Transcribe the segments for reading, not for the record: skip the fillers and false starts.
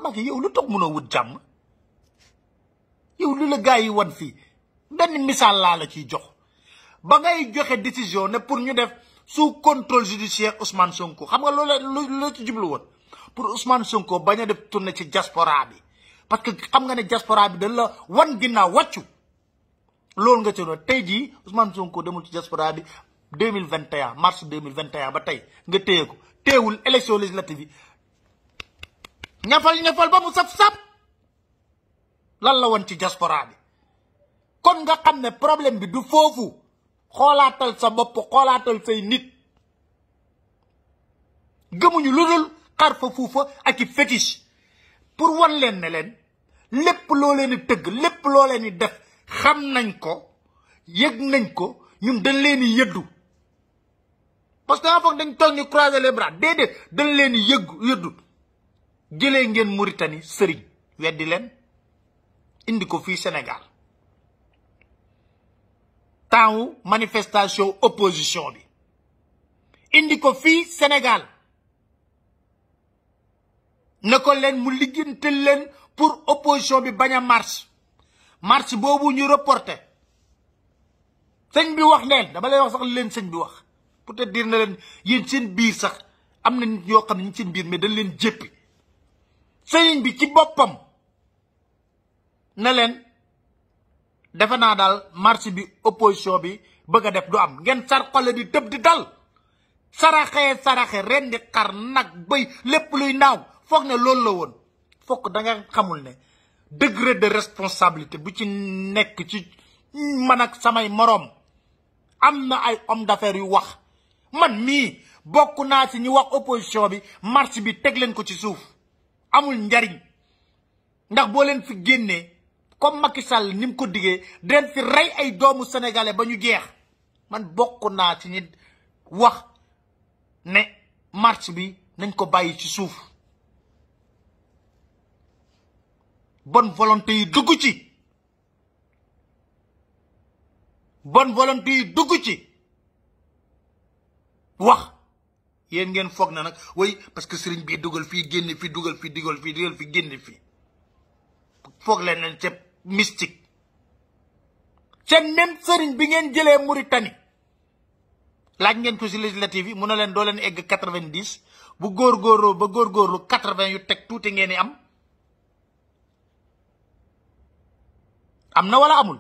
Macky yow lu tax mënoo wut jàmm yow lu la gars yi wan fii benn misaal laa la ciy jox ba ngay joxe décision ne pour ñu def sous contrôle judiciaire Ousmane Sonko xam nga loolu ci jublu woon pour Ousmane Sonko bañ a def tournée ci diaspora bi parce que xam nga ne diaspora bi dañ la wan ginnaaw wàccu loolu nga ci doon tey jii Ousmane Sonko demul ci diaspora bi 2021 mars 2021 ba tey nga téye ko téewul élection législative yi ñafal ba mu saf-saf lan la woon ci diaspora bi kon nga xam ne problème bi du foofu xoolaatal sa bopp xoolaatal say nit gëmuñu lu dul xar fa fuufa ak i fétiche pour wan leen ne leen lépp loo leen di tëgg lépp loo leen di def xam nañ ko yëg nañ ko ñun dañ leen di yëddu parce que foog dañ toog ñu croiser les bras déedéet dañ leen di yëddu jëlee ngeen Mauritanie sëriñ weddi leen indi ko fii Sénégal temps manifestation opposition bi indi ko fii Sénégal ne ko leen mu liggéental leen pour opposition bi bañ a marche boobu ñu reporté sëñ bi wax leen dama lay wax sax leen sëñ bi wax pour te dire na leen yéen seen biir sax am na nit yoo xam ne ñu seen biir mais dañ leen jéppi sëñ bi ci boppam na leen defe naa daal marche bi opposition bi bëgg a def du am ngeen sar xole di tëb di dal saraxe ren di xar nag bëy lépp luy naaw foog ne loolu la woon fokk da nga xamul ne degré de responsabilité bu ci nekk ci man ak samay moroom am na ay homme d'affaires yu wax man mii bokk naa ci ñi wax opposition bi marche bi teg leen ko ci suuf amul njariñ ndax boo leen fi génnee comme Macky Sall ni mu ko diggee den fi rey ay doomu sénégalais ba ñu jeex man bokk naa ci ñi wax ne marche bi nañ ko bàyyi ci suuf bonne volonté yi dugg ci wax yéen ngeen foog na nag way parce que sëriñ bi dugal fii génn fii dugal fii génn fii foog leen ne c'est mystique seen même sëriñ bi ngeen jëlee Mauritanie laaj ngeen ko si législative yi mun na leen doo leen egg 90 bu góorgóorloo ba góorgóorlu 80 yu teg tuuti ngeen di am na wala amul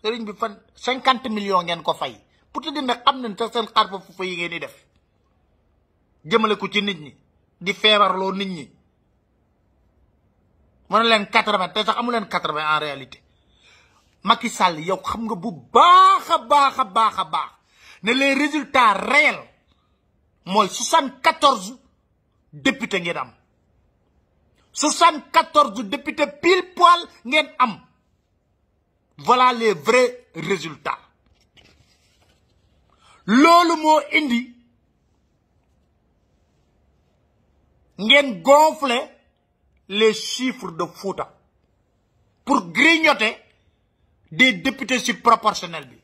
sëriñ bi fan 50 millions ngeen ko fay pour te dina xam nañ sax seen xarfa fufa yi ngeen di def jëmale ko ci nit ñi di feebarloo nit ñi mën na leen 80 te sax amu leen 80 en réalité Macky Sall yow xam nga bu baax a baax ne les résultats réels mooy 74 députés ngeen am 74 députés pile poil ngeen am voilà les vrais résultats loolu moo indi ngeen gonfler les chiffres de Fouta pour grignoter des députés ci proportionnel bi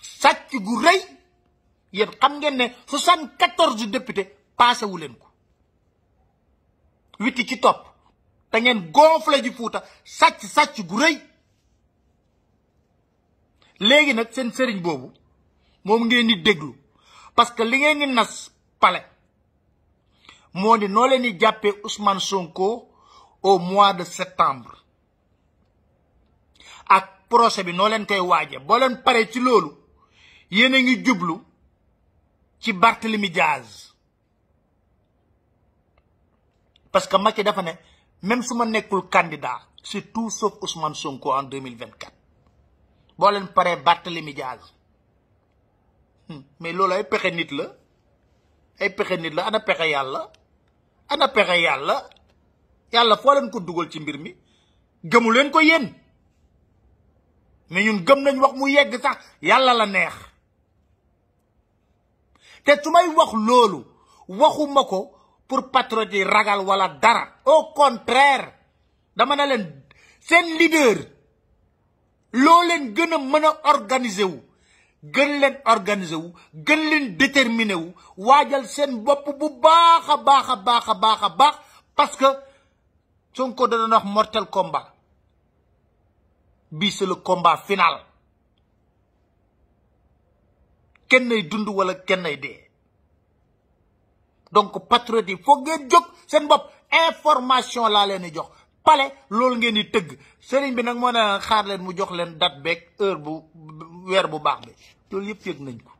sàcc gu rëy yéen xam ngeen ne 74 députés passé wu leen ko 8 ci topp te ngeen gonfler ji Fouta sàcc gu rëy léegi nag seen sëriñ boobu moom ngeen di déglu parce que li ngeen di nas pale moo di noo leen di jàppee Ousmane Sonko au mois de septembre ak procès bi noo leen koy waaje boo leen paree ci loolu yéen a ngi jublu ci Barthélemy Diaz parce que Macky dafa ne même su ma nekkul candidat c'est tout sauf Ousmane Sonko en 2024 boo leen paree Barthélemy Diaz mais loolu ay pexe nit la ana pexe yàlla foo leen ko dugal ci mbir mi gëmu leen ko yéen mais ñun gëm nañ wax mu yegg sax yàlla la neex te su may wax loolu waxuma ko pour patriote yi ragal wala dara au contraire dama ne leen seen leader loo leen gën a mën a organiser wu gën leen déterminer wu waajal seen bopp bu baax a baax parce que Sonko da doon wax mortel combat bii c'est le combat final kenn nay dund wala kenn nay dee donc patriote yi foog ngeen jóg seen bopp information laa leen di jox pale loolu ngeen di tëgg sëriñ bi nag moo ne xaar leen mu jox leen date beeg heure bu weer bu baax bi loolu yëpp yëg nañ ko